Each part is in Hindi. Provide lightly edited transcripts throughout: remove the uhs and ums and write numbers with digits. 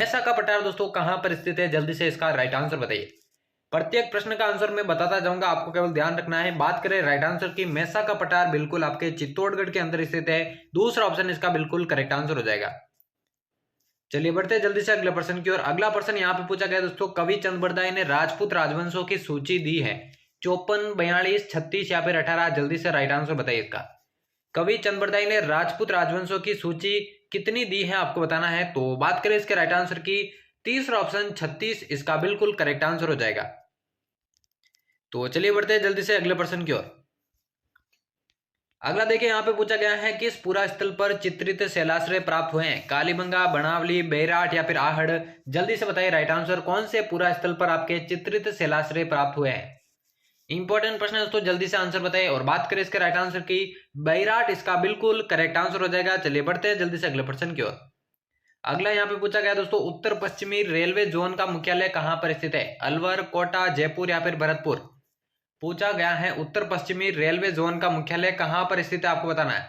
मैसा का पठार दोस्तों कहां पर स्थित है, जल्दी से इसका राइट आंसर बताइए। प्रत्येक प्रश्न का आंसर मैं बताता जाऊंगा, आपको केवल ध्यान रखना है। बात करें राइट आंसर की, मैसा का पठार बिल्कुल आपके चित्तौड़गढ़ के अंदर स्थित है। दूसरा ऑप्शन इसका बिल्कुल करेक्ट आंसर हो जाएगा। चलिए बढ़ते हैं जल्दी से अगले प्रश्न की ओर। अगला प्रश्न यहाँ पे पूछा गया दोस्तों, कवि चंद बरदाई ने राजपूत राजवंशों की सूची दी है 54, 42, 36 या फिर 18। जल्दी से राइट आंसर बताइए इसका। कवि चंद बरदाई ने राजपूत राजवंशों की सूची कितनी दी है आपको बताना है। तो बात करें इसके राइट आंसर की, तीसरा ऑप्शन 36 इसका बिल्कुल करेक्ट आंसर हो जाएगा। तो चलिए बढ़ते हैं जल्दी से अगले प्रश्न की ओर। अगला देखिए यहाँ पे पूछा गया है, किस पुरा स्थल पर चित्रित शैलाश्रय प्राप्त हुए हैं, कालीबंगा, बनावली, बैराट या फिर आहड़। जल्दी से बताइए राइट आंसर, कौन से पुरा स्थल पर आपके चित्रित शैलाश्रय प्राप्त हुए हैं। इंपॉर्टेंट प्रश्न है दोस्तों, जल्दी से आंसर बताइए। और बात करें इसके राइट आंसर की, बैराट इसका बिल्कुल करेक्ट आंसर हो जाएगा। चलिए बढ़ते हैं जल्दी से अगले प्रश्न की ओर। अगला यहाँ पे पूछा गया दोस्तों, उत्तर पश्चिमी रेलवे जोन का मुख्यालय कहां पर स्थित है, अलवर, कोटा, जयपुर या फिर भरतपुर। पूछा गया है उत्तर पश्चिमी रेलवे जोन का मुख्यालय कहां पर स्थित है, आपको बताना है।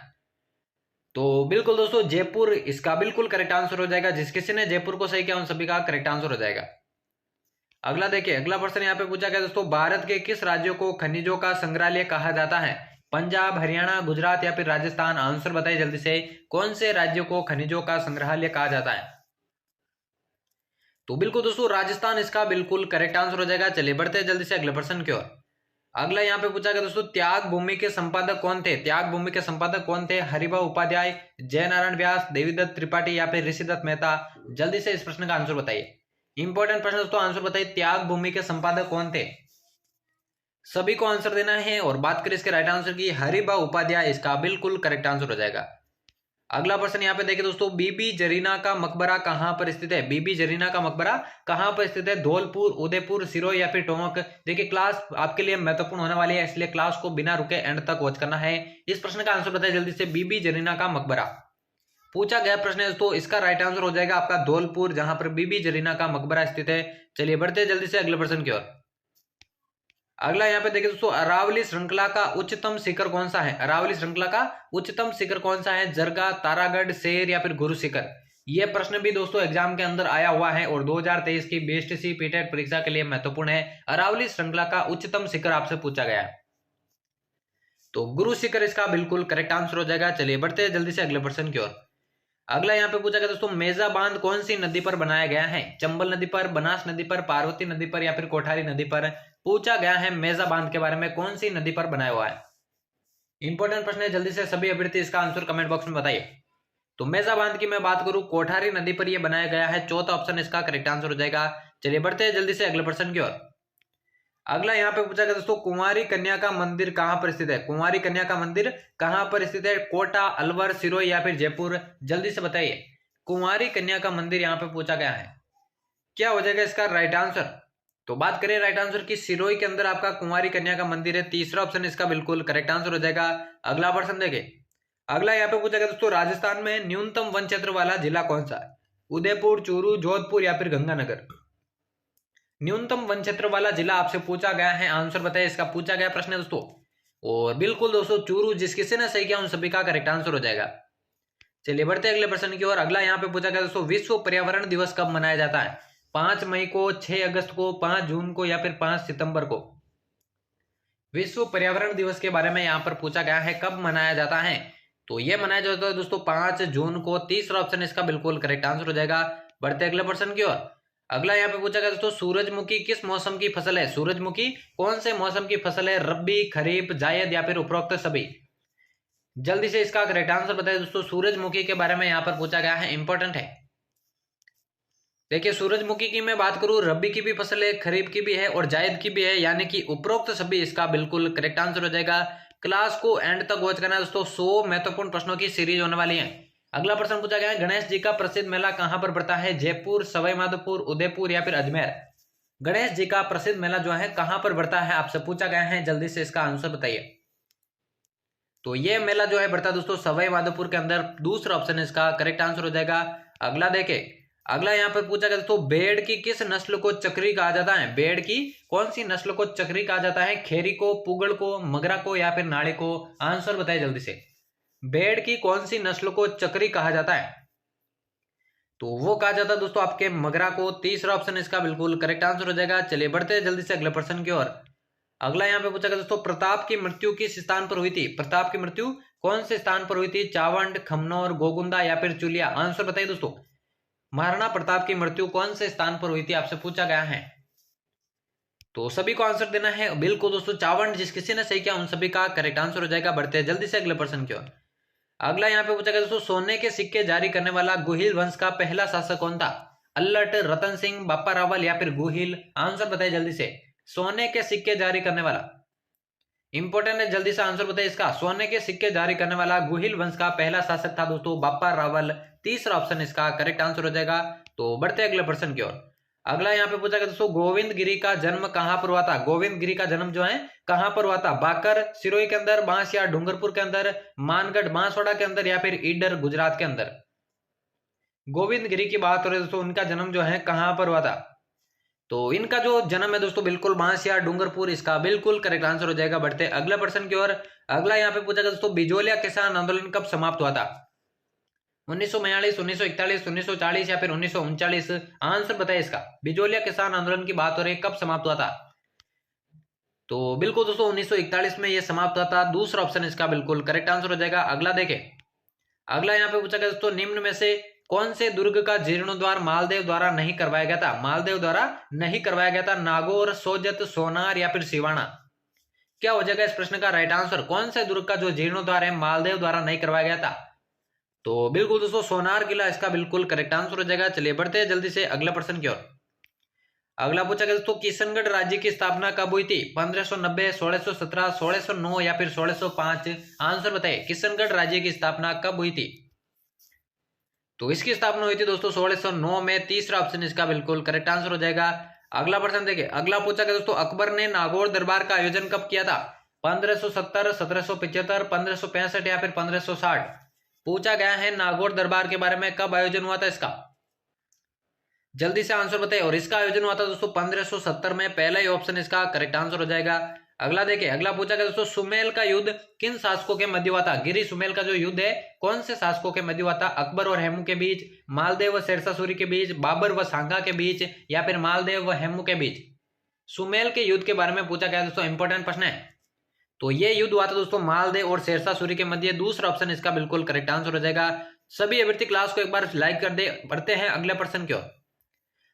तो बिल्कुल दोस्तों जयपुर इसका बिल्कुल करेक्ट आंसर हो जाएगा। जिस किसी ने जयपुर को सही किया उन सभी का करेक्ट आंसर हो जाएगा। अगला देखिए, अगला प्रश्न यहाँ पे पूछा गया दोस्तों, भारत के किस राज्यों को खनिजों का संग्रहालय कहा जाता है, पंजाब, हरियाणा, गुजरात या फिर राजस्थान। आंसर बताइए जल्दी से, कौन से राज्यों को खनिजों का संग्रहालय कहा जाता है। तो बिल्कुल दोस्तों राजस्थान इसका बिल्कुल करेक्ट आंसर हो जाएगा। चलिए बढ़ते हैं जल्दी से अगले प्रश्न की ओर। अगला यहाँ पे पूछा गया दोस्तों, त्याग भूमि के संपादक कौन थे, त्याग भूमि के संपादक कौन थे, हरिभा उपाध्याय, जयनारायण व्यास, देवीदत्त त्रिपाठी या फिर ऋषिदत्त मेहता। जल्दी से इस प्रश्न का आंसर बताइए। इंपॉर्टेंट प्रश्न दोस्तों, आंसर बताइए, त्याग भूमि के संपादक कौन थे। सभी को आंसर देना है। और बात करें इसके राइट आंसर की, हरिभा उपाध्याय इसका बिल्कुल करेक्ट आंसर हो जाएगा। अगला प्रश्न यहाँ पे देखिए दोस्तों, बीबी जरीना का मकबरा कहां पर स्थित है, बीबी जरीना का मकबरा कहां पर स्थित है, धौलपुर, उदयपुर, सिरोही या फिर टोंक। देखिए क्लास आपके लिए महत्वपूर्ण होने वाली है, इसलिए क्लास को बिना रुके एंड तक वॉच करना है। इस प्रश्न का आंसर बताइए जल्दी से, बीबी जरीना का मकबरा। पूछा गया प्रश्न है दोस्तों, इसका राइट आंसर हो जाएगा आपका धौलपुर, जहां पर बीबी जरीना का मकबरा स्थित है। चलिए बढ़ते हैं जल्दी से अगले प्रश्न की ओर। अगला यहाँ पे देखिए दोस्तों, अरावली श्रृंखला का उच्चतम शिखर कौन सा है, अरावली श्रृंखला का उच्चतम शिखर कौन सा है, जरगा, तारागढ़, शेर या फिर गुरु शिखर। यह प्रश्न भी दोस्तों एग्जाम के अंदर आया हुआ है और 2023 की बीएसटीसी पीटेट परीक्षा के लिए महत्वपूर्ण है। अरावली श्रृंखला का उच्चतम शिखर आपसे पूछा गया है, तो गुरु शिखर इसका बिल्कुल करेक्ट आंसर हो जाएगा। चलिए बढ़ते हैं जल्दी से अगले प्रश्न की ओर। अगला यहाँ पे पूछा गया दोस्तों, मेजा बांध कौन सी नदी पर बनाया गया है, चंबल नदी पर, बनास नदी पर, पार्वती नदी पर या फिर कोठारी नदी पर। पूछा गया है मेजा बांध के बारे में, कौन सी नदी पर बनाया हुआ है। इंपॉर्टेंट प्रश्न है, जल्दी से सभी अभ्यर्थी इसका आंसर कमेंट बॉक्स में बताइए। तो मेजा बांध की मैं बात करूं, कोठारी नदी पर यह बनाया गया है। चौथा ऑप्शन इसका करेक्ट आंसर हो जाएगा। चलिए बढ़ते हैं जल्दी से अगले प्रश्न की ओर। अगला यहाँ पे पूछा गया दोस्तों, कुंवारी कन्या का मंदिर कहां पर स्थित है, कुंवारी कन्या का मंदिर कहां पर स्थित है, कोटा, अलवर, सिरोही या फिर जयपुर। जल्दी से बताइए, कुंवारी कन्या का मंदिर यहाँ पे पूछा गया है, क्या हो जाएगा इसका राइट आंसर। तो बात करें राइट आंसर की, सिरोही के अंदर आपका कुंवारी कन्या का मंदिर है। तीसरा ऑप्शन इसका बिल्कुल करेक्ट आंसर हो जाएगा। अगला प्रश्न देखें। अगला यहाँ पे पूछा गया दोस्तों, राजस्थान में न्यूनतम वन क्षेत्र वाला जिला कौन सा है, उदयपुर, चूरू, जोधपुर या फिर गंगानगर। न्यूनतम वन क्षेत्र वाला जिला आपसे पूछा गया है, आंसर बताइए इसका पूछा गया प्रश्न है दोस्तों। और बिल्कुल दोस्तों चूरू, जिस किसी ने सही किया उन सभी का करेक्ट आंसर हो जाएगा। चलिए बढ़ते अगले प्रश्न की ओर। अगला यहाँ पे पूछा गया दोस्तों, विश्व पर्यावरण दिवस कब मनाया जाता है, 5 मई को, 6 अगस्त को, 5 जून को या फिर 5 सितंबर को। विश्व पर्यावरण दिवस के बारे में यहाँ पर पूछा गया है, कब मनाया जाता है। तो यह मनाया जाता है दोस्तों 5 जून को। तीसरा ऑप्शन इसका बिल्कुल करेक्ट आंसर हो जाएगा। बढ़ते अगले प्रश्न की ओर। अगला यहाँ पे पूछा गया दोस्तों, सूरजमुखी किस मौसम की फसल है, सूरजमुखी कौन से मौसम की फसल है, रबी, खरीफ, जायद या फिर उपरोक्त सभी। जल्दी से इसका करेक्ट आंसर बताइए दोस्तों। सूरजमुखी के बारे में यहाँ पर पूछा गया है, इंपॉर्टेंट है। देखिए सूरजमुखी की मैं बात करूं, रबी की भी फसल है, खरीफ की भी है और जायद की भी है, यानी कि उपरोक्त सभी इसका बिल्कुल करेक्ट आंसर हो जाएगा। क्लास को एंड तक वॉच करना दोस्तों, 100 महत्वपूर्ण प्रश्नों की सीरीज होने वाली है। अगला प्रश्न पूछा गया है, गणेश जी का प्रसिद्ध मेला कहां पर पड़ता है, जयपुर, सवाई माधोपुर, उदयपुर या फिर अजमेर। गणेश जी का प्रसिद्ध मेला जो है कहां पर पड़ता है, आपसे पूछा गया है, जल्दी से इसका आंसर बताइए। तो ये मेला जो है बढ़ता है दोस्तों सवाई माधोपुर के अंदर। दूसरा ऑप्शन इसका करेक्ट आंसर हो जाएगा। अगला देखे, अगला यहाँ पर पूछा गया दोस्तों, भेड़ की किस नस्ल को चक्री कहा जाता है, भेड़ की कौन सी नस्ल को चक्री कहा जाता है, खेरी को, पुगड़ को, मगरा को या फिर नाड़ी को। आंसर बताइए जल्दी से, भेड़ की कौन सी नस्ल को चक्री कहा जाता है। तो वो कहा जाता है दोस्तों आपके मगरा को। तीसरा ऑप्शन इसका बिल्कुल करेक्ट आंसर हो जाएगा। चलिए बढ़ते हैं जल्दी से अगले प्रश्न की ओर। अगला यहाँ पे पूछा गया दोस्तों, प्रताप की मृत्यु किस स्थान पर हुई थी? प्रताप की मृत्यु कौन से स्थान पर हुई थी? चावंड, खमनौर, गोगुंदा या फिर चुलिया? आंसर बताइए दोस्तों। महाराणा प्रताप की मृत्यु कौन से स्थान पर हुई थी, आपसे पूछा गया है। तो सभी को आंसर देना है बिल्कुल दोस्तों चावंड। जिस किसी ने सही किया उन सभी का करेक्ट आंसर हो जाएगा। बढ़ते हैं जल्दी से अगले प्रश्न की ओर। अगला यहाँ पे पूछा गया दोस्तों, सोने के सिक्के जारी करने वाला गुहिल वंश का पहला शासक कौन था? अल्लट, रतन सिंह, बापा रावल या फिर गुहिल? आंसर बताइए जल्दी से। सोने के सिक्के जारी करने वाला, इंपॉर्टेंट है, जल्दी से आंसर बताइए इसका। सोने के सिक्के जारी करने वाला गुहिल वंश का पहला शासक था दोस्तों बापा रावल। तीसरा ऑप्शन इसका करेक्ट आंसर हो जाएगा। तो बढ़ते अगले प्रश्न की ओर। अगला यहाँ पे पूछा गया दोस्तों, गोविंद गिरी का जन्म कहां पर हुआ था? गोविंद गिरी का जन्म जो है कहां पर हुआ था? बाकर, सिरोही के अंदर, बांस या डूंगरपुर के अंदर, मानगढ़ बांसवाड़ा के अंदर या फिर ईडर गुजरात के अंदर? गोविंद गिरी की बात हो रही है दोस्तों, उनका जन्म जो है कहां पर हुआ था? तो इनका जो जन्म है दोस्तों बिल्कुल बांस या डूंगरपुर, इसका बिल्कुल करेक्ट आंसर हो जाएगा। बढ़ते अगले प्रश्न की ओर। अगला यहाँ पे पूछा गया दोस्तों, बिजोलिया किसान आंदोलन कब समाप्त हुआ था? 1942, 1941, 1940 या फिर 1939? आंसर बताइए इसका। बिजोलिया किसान आंदोलन की बात हो रही है, कब समाप्त हुआ था? तो बिल्कुल दोस्तों 1941 में यह समाप्त हुआ था। दूसरा ऑप्शन इसका बिल्कुल करेक्ट आंसर हो जाएगा। अगला देखें। अगला यहाँ पे पूछा गया दोस्तों, निम्न में से कौन से दुर्ग का जीर्णोद्वार मालदेव द्वारा नहीं करवाया गया था? मालदेव द्वारा नहीं करवाया गया था। नागौर, सोजत, सोनार या फिर सिवाना? क्या हो जाएगा इस प्रश्न का राइट आंसर? कौन से दुर्ग का जो जीर्णोद्वार है मालदेव द्वारा नहीं करवाया गया था? तो बिल्कुल दोस्तों सोनार किला इसका बिल्कुल करेक्ट आंसर हो जाएगा। चलिए बढ़ते हैं जल्दी से अगले प्रश्न की ओर। अगला पूछा गया दोस्तों, किशनगढ़ राज्य की स्थापना कब हुई थी? 1590, 1617, 1609 या फिर 1605? आंसर बताइए, किशनगढ़ राज्य की स्थापना कब हुई थी? तो इसकी स्थापना हुई थी दोस्तों 1609 में। तीसरा ऑप्शन इसका बिल्कुल करेक्ट आंसर हो जाएगा। अगला प्रश्न देखिए। अगला पूछा गया दोस्तों, अकबर ने नागौर दरबार का आयोजन कब किया था? 1570, 1775, 1565 या फिर 1560? पूछा गया है नागौर दरबार के बारे में, कब आयोजन हुआ था इसका? जल्दी से आंसर बताइए। और इसका आयोजन हुआ था दोस्तों 1570 में। पहला ही ऑप्शन इसका करेक्ट आंसर हो जाएगा। अगला देखिए। अगला पूछा गया दोस्तों, सुमेल का युद्ध किन शासकों के मध्य हुआ था? गिरी सुमेल का जो युद्ध है कौन से शासकों के मध्य हुआ था? अकबर और हेमू के बीच, मालदेव व शेरशाह सूरी के बीच, बाबर व सांगा के बीच या फिर मालदेव व हेमू के बीच? सुमेल के युद्ध के बारे में पूछा गया दोस्तों, इंपॉर्टेंट प्रश्न है। तो ये युद्ध हुआ था दोस्तों मालदेव और शेरशाह सूरी के मध्य। दूसरा ऑप्शन इसका बिल्कुल करेक्ट आंसर हो जाएगा। सभी अभ्यर्थी क्लास को एक बार लाइक कर दे। बढ़ते हैं अगले प्रश्न की ओर।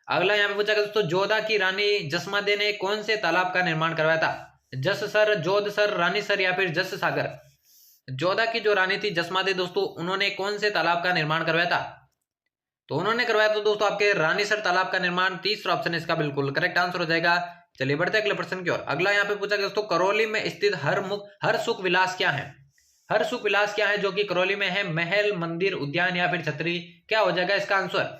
अगला यहाँ पे पूछा गया दोस्तों, जोधा की रानी जसमादे ने कौन से तालाब का निर्माण करवाया था? जससर, जोधसर, रानीसर या फिर जस सागर? जोधा की जो रानी थी जसमादे दोस्तों, उन्होंने कौन से तालाब का निर्माण करवाया था? तो उन्होंने करवाया था दोस्तों आपके रानीसर तालाब का निर्माण। तीसरा ऑप्शन इसका बिल्कुल करेक्ट आंसर हो जाएगा। चलिए बढ़ते अगले प्रश्न की ओर। अगला यहाँ पे पूछा गया दोस्तों, करौली में स्थित हर सुख विलास क्या है? हर सुख विलास क्या है जो कि करौली में है? महल, मंदिर, उद्यान या फिर छतरी? क्या हो जाएगा इसका आंसर?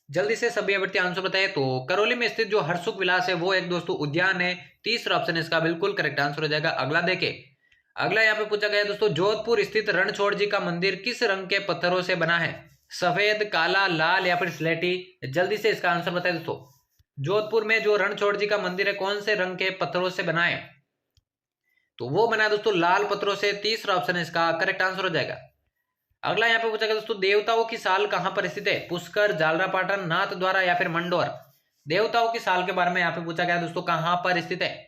जल्दी से सभी अभ्यर्थी आंसर बताए। तो करौली में स्थित जो हरसुख विलास है वो एक दोस्तों उद्यान है। तीसरा ऑप्शन इसका बिल्कुल करेक्ट आंसर हो जाएगा। अगला देखे। अगला यहाँ पे पूछा गया दोस्तों, जोधपुर स्थित रणछोड़ जी का मंदिर किस रंग के पत्थरों से बना है? सफेद, काला, लाल या फिर स्लेटी? जल्दी से इसका आंसर बताए दोस्तों। जोधपुर में जो रणछोड़ जी का मंदिर है कौन से रंग के पत्थरों से बना है? तो वो बना है दोस्तों लाल पत्थरों से। तीसरा ऑप्शन इसका करेक्ट आंसर हो जाएगा। अगला यहाँ पे पूछा गया दोस्तों, देवताओं की साल कहां पर स्थित है? पुष्कर, जालरापाटन, नाथ द्वारा या फिर मंडोर? देवताओं की साल के बारे में यहाँ पे पूछा गया दोस्तों, कहां पर स्थित है?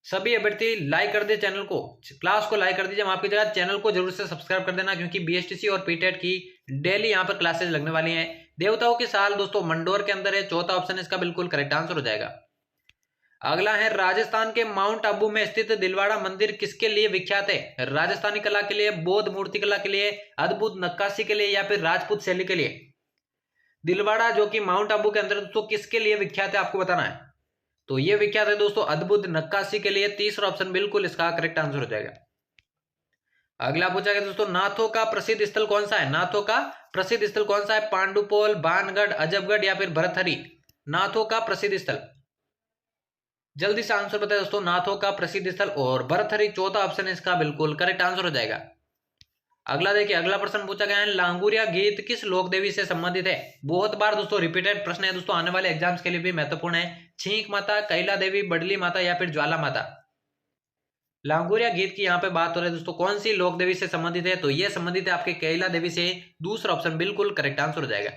सभी अभ्यर्थी लाइक कर दे चैनल को, क्लास को लाइक कर दीजिए। आपकी जगह चैनल को जरूर से सब्सक्राइब कर देना, क्योंकि बीएसटीसी और पीटेट की डेली यहाँ पर क्लासेस लगने वाली हैं। देवताओं की साल दोस्तों मंडोर के अंदर है। चौथा ऑप्शन इसका बिल्कुल करेक्ट आंसर हो जाएगा। अगला है, राजस्थान के माउंट आबू में स्थित दिलवाड़ा मंदिर किसके लिए विख्यात है? राजस्थानी कला के लिए, बौद्ध मूर्ति कला के लिए, अद्भुत नक्काशी के लिए या फिर राजपूत शैली के लिए? दिलवाड़ा जो कि माउंट आबू के अंदर दोस्तों किसके लिए विख्यात है आपको बताना है। तो ये विख्यात है दोस्तों अद्भुत नक्काशी के लिए। तीसरा ऑप्शन बिल्कुल इसका करेक्ट आंसर हो जाएगा। अगला पूछा गया दोस्तों, नाथों का प्रसिद्ध स्थल कौन सा है? नाथों का प्रसिद्ध स्थल कौन सा है? पांडुपोल, बानगढ़, अजबगढ़ या फिर भरथरी? नाथों का प्रसिद्ध स्थल, जल्दी से आंसर बताए दोस्तों। नाथों का प्रसिद्ध स्थल और भरथरी चौथा ऑप्शन इसका बिल्कुल करेक्ट आंसर हो जाएगा। अगला देखिए। अगला प्रश्न पूछा गया है, लांगुरिया गीत किस लोक देवी से संबंधित है? बहुत बार दोस्तों रिपीटेड प्रश्न है दोस्तों, आने वाले एग्जाम्स के लिए भी महत्वपूर्ण है। छींक माता, कैला देवी, बडली माता या फिर ज्वाला माता? लांगुरिया गीत की यहाँ पे बात हो रही है दोस्तों, कौन सी लोक देवी से संबंधित है? तो ये संबंधित है आपके कैला देवी से। दूसरा ऑप्शन बिल्कुल करेक्ट आंसर हो जाएगा।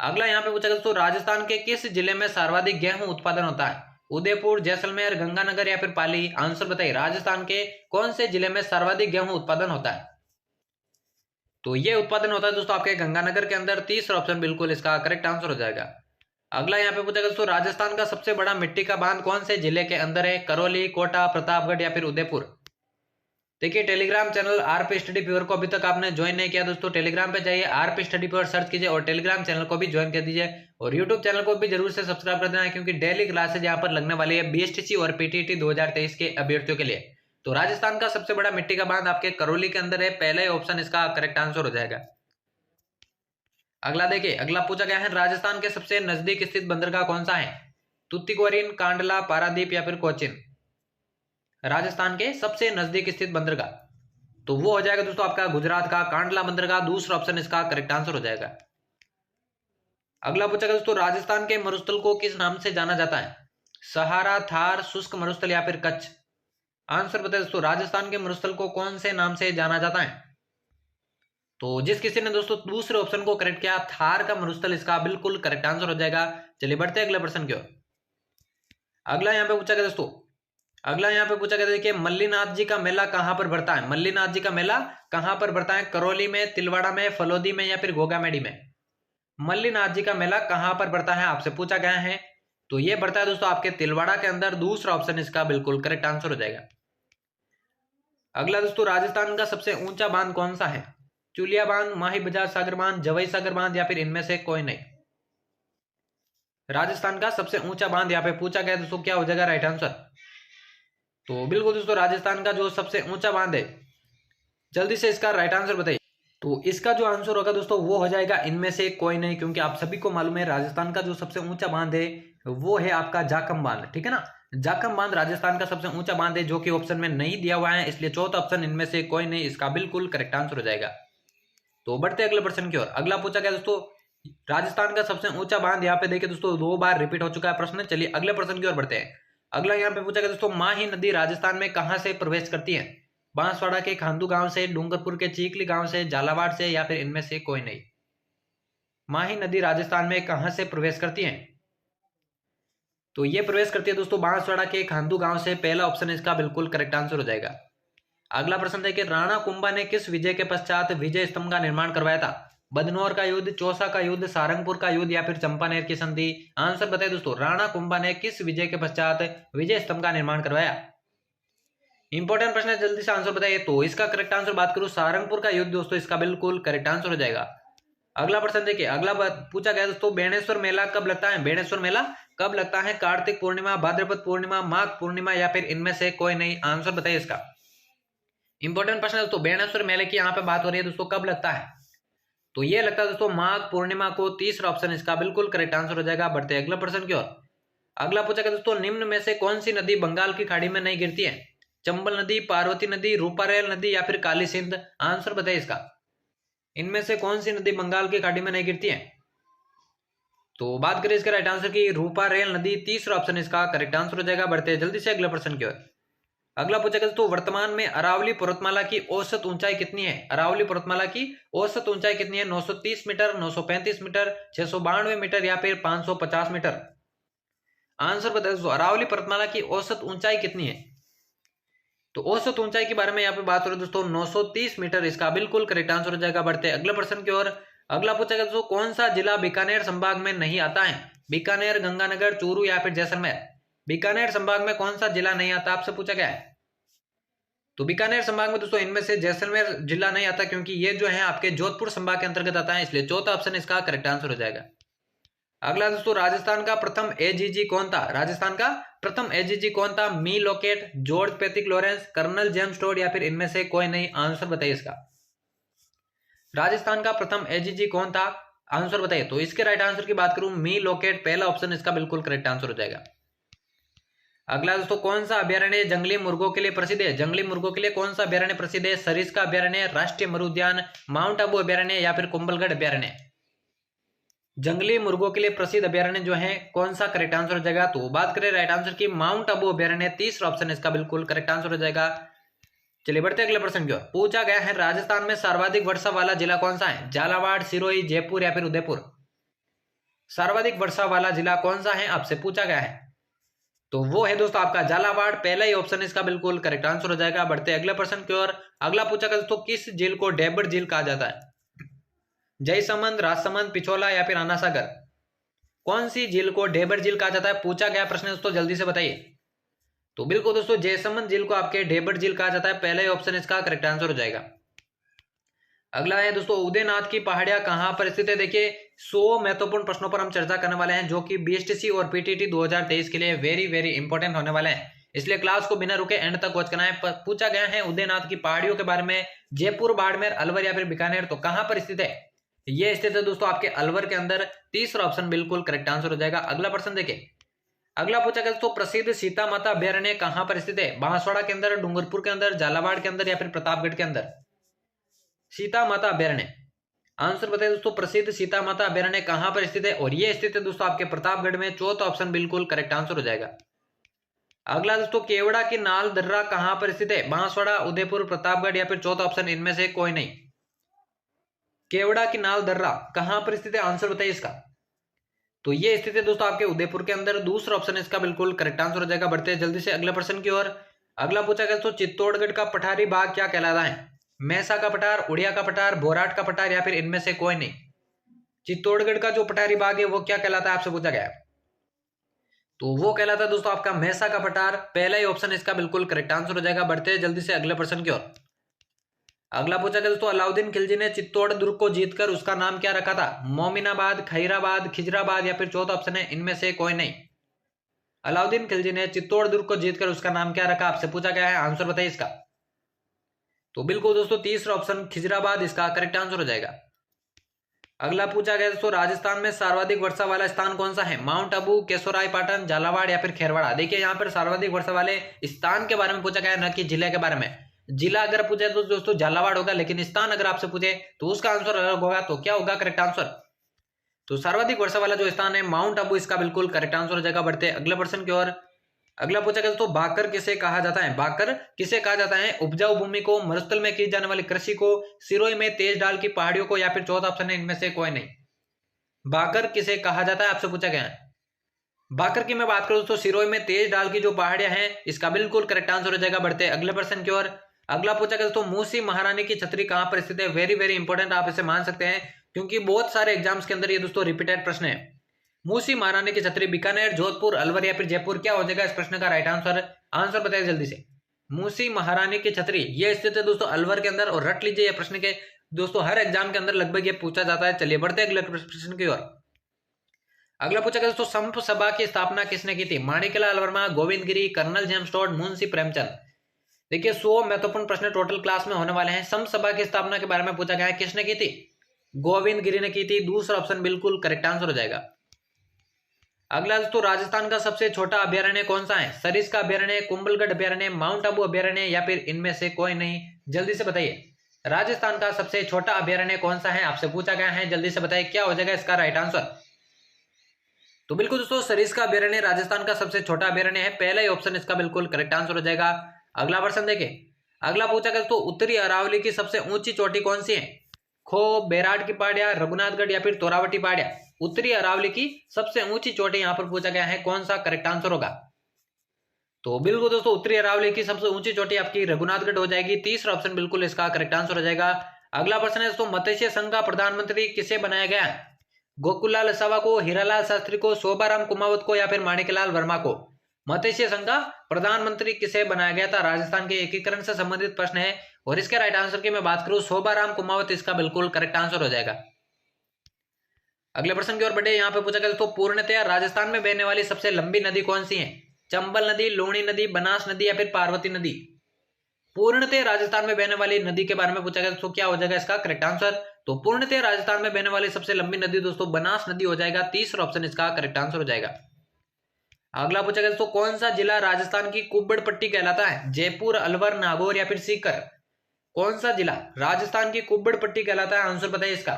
अगला यहाँ पे पूछा गया दोस्तों, राजस्थान के किस जिले में सर्वाधिक गेहूं उत्पादन होता है? उदयपुर, जैसलमेर, गंगानगर या फिर पाली? आंसर बताइए, राजस्थान के कौन से जिले में सर्वाधिक गेहूं उत्पादन होता है? तो ये उत्पादन होता है दोस्तों आपके गंगानगर के अंदर। तीसरा ऑप्शन बिल्कुल इसका करेक्ट आंसर हो जाएगा। अगला यहाँ पे पूछा गया दोस्तों, राजस्थान का सबसे बड़ा मिट्टी का बांध कौन से जिले के अंदर है? करौली, कोटा, प्रतापगढ़ या फिर उदयपुर? देखिए, Telegram channel RP study pure को अभी तक आपने ज्वाइन नहीं किया दोस्तों, टेलीग्राम पे जाइए, आरपी स्टडी प्योर सर्च कीजिए और टेलीग्राम चैनल को भी ज्वाइन कर दीजिए। और यूट्यूब चैनल को भी जरूर से सब्सक्राइब कर देना है, क्योंकि डेली क्लासेज यहाँ पर लगने वाली है बीएसटीसी और पीटीटी 2023 के अभ्यर्थियों के लिए। तो राजस्थान का सबसे बड़ा मिट्टी का बांध आपके करौली के अंदर है। पहला ही ऑप्शन इसका करेक्ट आंसर हो जाएगा। अगला देखिए, अगला पूछा गया है, राजस्थान के सबसे नजदीक स्थित बंदरगाह कौन सा है? तुतिकोरिन, कांडला, पारादीप या फिर कोचिन? राजस्थान के सबसे नजदीक स्थित बंदरगाह तो वो हो जाएगा दोस्तों आपका गुजरात का कांडला बंदरगाह। दूसरा ऑप्शन इसका करेक्ट आंसर हो जाएगा। अगला पूछा गया दोस्तों, राजस्थान के मरुस्थल को किस नाम से जाना जाता है? सहारा, थार, शुष्क मरुस्थल या फिर कच्छ? आंसर बताए दोस्तों, राजस्थान के मरुस्थल को कौन से नाम से जाना जाता है? तो जिस किसी ने दोस्तों दूसरे ऑप्शन को करेक्ट किया, थार का मरुस्थल इसका बिल्कुल करेक्ट आंसर हो जाएगा। चलिए बढ़ते हैं अगले प्रश्न की ओर। अगला यहाँ पे पूछा गया दोस्तों, अगला यहाँ पे पूछा गया, देखिए, मल्लीनाथ जी का मेला कहां पर बढ़ता है? मल्लीनाथ जी का मेला कहां पर बढ़ता है? करौली में, तिलवाड़ा में, फलोदी में या फिर गोगामेडी में? मल्लीनाथ जी का मेला कहां पर बढ़ता है आपसे पूछा गया है। तो ये बढ़ता है दोस्तों आपके तिलवाड़ा के अंदर। दूसरा ऑप्शन इसका बिल्कुल करेक्ट आंसर हो जाएगा। अगला दोस्तों, राजस्थान का सबसे ऊंचा बांध कौन सा है? चुलिया बांध, माही बजाज सागर बांध, जवई सागर बांध या फिर इनमें से कोई नहीं? राजस्थान का सबसे ऊंचा बांध यहाँ पे पूछा गया दोस्तों, क्या हो जाएगा राइट आंसर? तो बिल्कुल दोस्तों, राजस्थान का जो सबसे ऊंचा बांध है, जल्दी से इसका राइट आंसर बताइए। तो इसका जो आंसर होगा दोस्तों वो हो जाएगा इनमें से कोई नहीं, क्योंकि आप सभी को मालूम है राजस्थान का जो सबसे ऊंचा बांध है वो है आपका जाखम बांध, ठीक है ना। जाखम बांध राजस्थान का सबसे ऊंचा बांध है, जो कि ऑप्शन में नहीं दिया हुआ है, इसलिए चौथा ऑप्शन इनमें से कोई नहीं इसका बिल्कुल करेक्ट आंसर हो जाएगा। तो बढ़ते अगले प्रश्न की ओर। अगला पूछा गया दोस्तों, राजस्थान का सबसे ऊंचा बांध, यहाँ पे देखिए दोस्तों 2 बार रिपीट हो चुका है प्रश्न। चलिए अगले प्रश्न की ओर बढ़ते हैं। अगला यहाँ पे पूछा गया दोस्तों, माही नदी राजस्थान में कहां से प्रवेश करती है? बांसवाड़ा के खांदू गांव से, डूंगरपुर के चीखली गांव से, झालावाड़ से या फिर इनमें से कोई नहीं? माही नदी राजस्थान में कहां से प्रवेश करती है? तो ये प्रवेश करती है दोस्तों बांसवाड़ा के खांदू गांव से। पहला ऑप्शन इसका बिल्कुल करेक्ट आंसर हो जाएगा। अगला प्रश्न देखिए, राणा कुंभा ने किस विजय के पश्चात विजय स्तंभ का निर्माण करवाया था? बदनौर का युद्ध, चौसा का युद्ध, सारंगपुर का युद्ध या फिर चंपानेर की संधि? आंसर बताइए दोस्तों, राणा कुंभा ने किस विजय के पश्चात विजय स्तंभ का निर्माण करवाया? इंपॉर्टेंट प्रश्न है, जल्दी से आंसर बताइए। तो इसका करेक्ट आंसर बात करूं, सारंगपुर का युद्ध दोस्तों इसका बिल्कुल करेक्ट आंसर हो जाएगा। अगला प्रश्न देखिए, अगला पूछा गया दोस्तों, बेणेश्वर मेला कब लगता है? बेणेश्वर मेला कब लगता है? कार्तिक पूर्णिमा, भाद्रपद पूर्णिमा, माघ पूर्णिमा या फिर इनमें से कोई नहीं? आंसर बताइए इसका। इंपॉर्टेंट प्रश्न है दोस्तों, बेणेश्वर मेले की यहाँ पे बात हो रही है दोस्तों, कब लगता है? तो ये लगता है दोस्तों माघ पूर्णिमा को। तीसरा ऑप्शन इसका बिल्कुल करेक्ट आंसर हो जाएगा। बढ़ते अगला प्रश्न की ओर। अगला पूछा गया दोस्तों, निम्न में से कौन सी नदी बंगाल की खाड़ी में नहीं गिरती है? चंबल नदी, पार्वती नदी, रूपारेल नदी या फिर काली सिंध? आंसर बताइए इसका। इनमें से कौन सी नदी बंगाल की खाड़ी में नहीं गिरती है? तो बात करें इसका राइट आंसर की, रूपारेल नदी। तीसरा ऑप्शन इसका करेक्ट आंसर हो जाएगा। बढ़ते जल्दी से अगले प्रश्न की ओर। अगला पूछा गया दोस्तों, वर्तमान में अरावली पर्वतमाला की औसत ऊंचाई कितनी है? अरावली पर्वतमाला की औसत ऊंचाई कितनी है? 930 मीटर, 935 मीटर, 692 मीटर या फिर 550 मीटर? आंसर बताइए दोस्तों, अरावली पर्वतमाला की औसत ऊंचाई कितनी है? तो औसत ऊंचाई के बारे में यहाँ पे बात हो रही है दोस्तों, 930 मीटर इसका बिल्कुल करेक्ट आंसर हो जाएगा। बढ़ते अगले प्रश्न की ओर। अगला पूछा गया दोस्तों, कौन सा जिला बीकानेर संभाग में नहीं आता है? बीकानेर, गंगानगर, चूरू या फिर जैसलमेर? बीकानेर संभाग में कौन सा जिला नहीं आता आपसे पूछा गया है। तो बीकानेर संभाग में दोस्तों इनमें से जैसलमेर जिला नहीं आता, क्योंकि ये जो है आपके जोधपुर संभाग के अंतर्गत आता है, इसलिए चौथा ऑप्शन इसका करेक्ट आंसर हो जाएगा। अगला दोस्तों, राजस्थान का प्रथम एजीजी कौन था? राजस्थान का प्रथम एजीजी कौन था? मी Lockett, George Patrick Lawrence, colonel James Tod या फिर इनमें से कोई नहीं? आंसर बताइए इसका। राजस्थान का प्रथम एजीजी कौन था? आंसर बताइए। तो इसके राइट आंसर की बात करूं, मी लोकेट। पहला ऑप्शन इसका बिल्कुल करेक्ट आंसर हो जाएगा। अगला दोस्तों, कौन सा अभ्यारण्य जंगली मुर्गों के लिए प्रसिद्ध है? जंगली मुर्गों के लिए कौन सा अभ्यारण्य प्रसिद्ध है? सरिस्का अभ्यारण्य, राष्ट्रीय मरुद्यान, माउंट आबू अभ्यारण्य या फिर कुंभलगढ़ अभ्यारण्य? जंगली मुर्गों के लिए प्रसिद्ध अभयारण्य जो है कौन सा करेक्ट आंसर हो जाएगा? तो बात करें राइट आंसर की माउंट आबू अभयारण्य, तीसरा ऑप्शन इसका बिल्कुल करेक्ट आंसर हो जाएगा। चलिए बढ़ते अगले प्रश्न की ओर। पूछा गया है राजस्थान में सर्वाधिक वर्षा वाला जिला कौन सा है? झालावाड़, सिरोही, जयपुर या फिर उदयपुर? सर्वाधिक वर्षा वाला जिला कौन सा है आपसे पूछा गया है, तो वो है दोस्तों आपका झालावाड़, पहला ही ऑप्शन इसका बिल्कुल करेक्ट आंसर हो जाएगा। बढ़ते अगले प्रश्न की ओर। अगला पूछा गया दोस्तों किस झील को डेबर झील कहा जाता है? जयसमंद, राजसमंद, पिछोला या फिर आना सागर? कौन सी झील को डेबर झील कहा जाता है पूछा गया प्रश्न दोस्तों, जल्दी से बताइए। तो बिल्कुल दोस्तों जयसमंद झील को आपके डेबर झील कहा जाता है, पहला ही ऑप्शन इसका करेक्ट आंसर हो जाएगा। अगला है दोस्तों उदयनाथ की पहाड़ियां कहां पर स्थित है? देखिए 100 महत्वपूर्ण प्रश्नों पर हम चर्चा करने वाले हैं जो कि बीएसटीसी और पीटीटी 2023 के लिए वेरी वेरी इंपॉर्टेंट होने वाले हैं, इसलिए क्लास को बिना रुके एंड तक वॉच करना है। पूछा गया है उदयनाथ की पहाड़ियों के बारे में, जयपुर, बाड़मेर, अलवर या फिर बीकानेर, तो कहां पर स्थित है? ये स्थित है दोस्तों आपके अलवर के अंदर, तीसरा ऑप्शन बिल्कुल करेक्ट आंसर हो जाएगा। अगला प्रश्न देखिए। अगला पूछा गया दोस्तों प्रसिद्ध सीता माता अभ्यारण्य कहां पर स्थित है? बांसवाड़ा के अंदर, डूंगरपुर के अंदर, झालावाड़ के अंदर या फिर प्रतापगढ़ के अंदर? सीता माता अभ्यारण्य आंसर बताइए दोस्तों, प्रसिद्ध सीता माता अभ्यारण्य कहां पर स्थित है? और ये स्थित है दोस्तों आपके प्रतापगढ़ में, चौथा ऑप्शन बिल्कुल करेक्ट आंसर हो जाएगा। अगला दोस्तों केवड़ा की नाल दर्रा कहां पर स्थित है? बांसवाड़ा, उदयपुर, प्रतापगढ़ या फिर चौथा ऑप्शन इनमें से कोई नहीं? केवड़ा की नाल दर्रा कहां पर स्थित है आंसर बताइए इसका। तो ये स्थित है दोस्तों आपके उदयपुर के अंदर, दूसरा ऑप्शन इसका बिल्कुल करेक्ट आंसर हो जाएगा। बढ़ते हैं जल्दी से अगले प्रश्न की ओर। अगला पूछा गया दोस्तों चित्तौड़गढ़ का पठारी बाग क्या कहलाता है? मैसा का पठार, उड़िया का पठार, बोराट का पठार या फिर इनमें से कोई नहीं? चित्तौड़गढ़ का जो पठारी बाग है वो क्या कहलाता है आपसे पूछा गया है, तो वो कहलाता है दोस्तों आपका मैसा का पठार, पहला ही ऑप्शन इसका बिल्कुल करेक्ट आंसर हो जाएगा। बढ़ते हैं जल्दी से अगले प्रश्न की ओर। अगला पूछा गया दोस्तों अलाउद्दीन खिलजी ने चित्तौड़ दुर्ग को जीतकर उसका नाम क्या रखा था? मोमिनाबाद, खैराबाद, खिजराबाद या फिर चौथा ऑप्शन है इनमें से कोई नहीं? अलाउद्दीन खिलजी ने चित्तौड़ दुर्ग को जीतकर उसका नाम क्या रखा आपसे पूछा गया है, आंसर बताइए इसका। तो बिल्कुल दोस्तों तीसरा ऑप्शन खिजराबाद इसका करेक्ट आंसर हो जाएगा। अगला पूछा गया दोस्तों राजस्थान में सर्वाधिक वर्षा वाला स्थान कौन सा है? माउंट आबू, केशोराय पाटन, झालावाड़ या फिर खेरवाड़ा? देखिए यहाँ पर सर्वाधिक वर्षा वाले स्थान के बारे में पूछा गया, न कि जिले के बारे में। जिला अगर पूछे तो दोस्तों झालावाड़ होगा, लेकिन स्थान अगर आपसे पूछे तो उसका आंसर अलग होगा, तो क्या होगा करेक्ट आंसर? तो सर्वाधिक वर्षा वाला जो स्थान है माउंट आबू इसका बिल्कुल करेक्ट आंसर हो जाएगा। बढ़ते अगले प्रश्न की ओर। अगला पूछा गया दोस्तों बाकर किसे कहा जाता है? बाकर किसे कहा जाता है? उपजाऊ भूमि को, मरुस्थल में की जाने वाली कृषि को, सिरोही में तेज ढाल की पहाड़ियों को या फिर चौथा ऑप्शन है इनमें से कोई नहीं? बाकर किसे कहा जाता है आपसे पूछा गया है। बाकर की मैं बात करूं दोस्तों सिरोही में तेज ढाल की जो पहाड़ियां हैं इसका बिल्कुल करेक्ट आंसर हो जाएगा। बढ़ते अगले प्रश्न की ओर। अगला पूछा गया दोस्तों मूसी महारानी की छतरी कहां पर स्थित है? वेरी वेरी इंपॉर्टेंट, आप इसे मान सकते हैं क्योंकि बहुत सारे एग्जाम्स के अंदर ये दोस्तों रिपीटेड प्रश्न है। मूसी महारानी की छतरी बीकानेर, जोधपुर, अलवर या फिर जयपुर? क्या हो जाएगा इस प्रश्न का राइट आंसर? आंसर बताइए जल्दी से। मूसी महारानी की छतरी ये स्थित है दोस्तों अलवर के अंदर, और रट लीजिए ये प्रश्न के दोस्तों हर एग्जाम के अंदर लगभग ये पूछा जाता है। चलिए बढ़ते अगले प्रश्न की ओर। अगला पूछा गया दोस्तों संप सभा की स्थापना किसने की थी? Maniklal Verma, Govind Giri, colonel James Tod, Munshi Premchand? देखिए 100 महत्वपूर्ण प्रश्न टोटल क्लास में होने वाले हैं। संप सभा की स्थापना के बारे में पूछा गया है, किसने की थी? गोविंद गिरी ने की थी, दूसरा ऑप्शन बिल्कुल करेक्ट आंसर हो जाएगा। अगला दोस्तों राजस्थान का सबसे छोटा अभ्यारण्य कौन सा है? सरिस्का अभ्यारण्य, कुंभलगढ़ अभ्यारण्य, माउंट आबू अभ्यारण्य या फिर इनमें से कोई नहीं? जल्दी से बताइए राजस्थान का सबसे छोटा अभ्यारण्य कौन सा है आपसे पूछा गया है, जल्दी से बताइए क्या हो जाएगा इसका राइट आंसर। तो बिल्कुल दोस्तों सरिस्का अभ्यारण्य राजस्थान का सबसे छोटा अभ्यारण्य है, पहला ही ऑप्शन इसका बिल्कुल करेक्ट आंसर हो जाएगा। अगला प्रश्न देखिए। अगला पूछा गया दोस्तों उत्तरी अरावली की सबसे ऊंची चोटी कौन सी है? खो, बैराट की पहाड़ियां, रघुनाथगढ़ या फिर तोरावटी पहाड़ियां? उत्तरी अरावली की सबसे ऊंची चोटी यहां पर पूछा गया है, कौन सा करेक्ट आंसर होगा? तो बिल्कुल दोस्तों उत्तरी अरावली की सबसे ऊंची चोटी आपकी रघुनाथगढ़ हो जाएगी, तीसरा ऑप्शन बिल्कुल इसका करेक्ट आंसर हो जाएगा। अगला प्रश्न है दोस्तों मत्स्य संघ का प्रधानमंत्री किसे बनाया गया? गोकुललाल लसावा को, हीरालाल शास्त्री को, शोभाराम कुमावत को या फिर माणिकलाल वर्मा को? मत्स्य संघ का प्रधानमंत्री किसे बनाया गया था? राजस्थान के एकीकरण से संबंधित प्रश्न है, और इसके राइट आंसर की मैं बात करूं शोभाराम कुमावत इसका बिल्कुल करेक्ट आंसर हो जाएगा। अगले प्रश्न की ओर बढ़े। यहाँ पे पूछा गया तो पूर्णतया राजस्थान में बहने वाली सबसे लंबी नदी कौन सी है? चंबल नदी, लूणी नदी, बनास नदी या फिर पार्वती नदी? पूर्णतः राजस्थान में बहने वाली नदी के बारे में पूछा गया तो क्या हो जाएगा इसका करेक्ट आंसर? तो पूर्णतः राजस्थान में बहने वाली सबसे लंबी नदी दोस्तों बनास नदी हो जाएगा, तीसरा ऑप्शन इसका करेक्ट आंसर हो जाएगा। अगला पूछा गया दोस्तों कौन सा जिला राजस्थान की कुब्बड़ पट्टी कहलाता है? जयपुर, अलवर, नागौर या फिर सीकर? कौन सा जिला राजस्थान की कुब्बड़ पट्टी कहलाता है? आंसर बताइए इसका।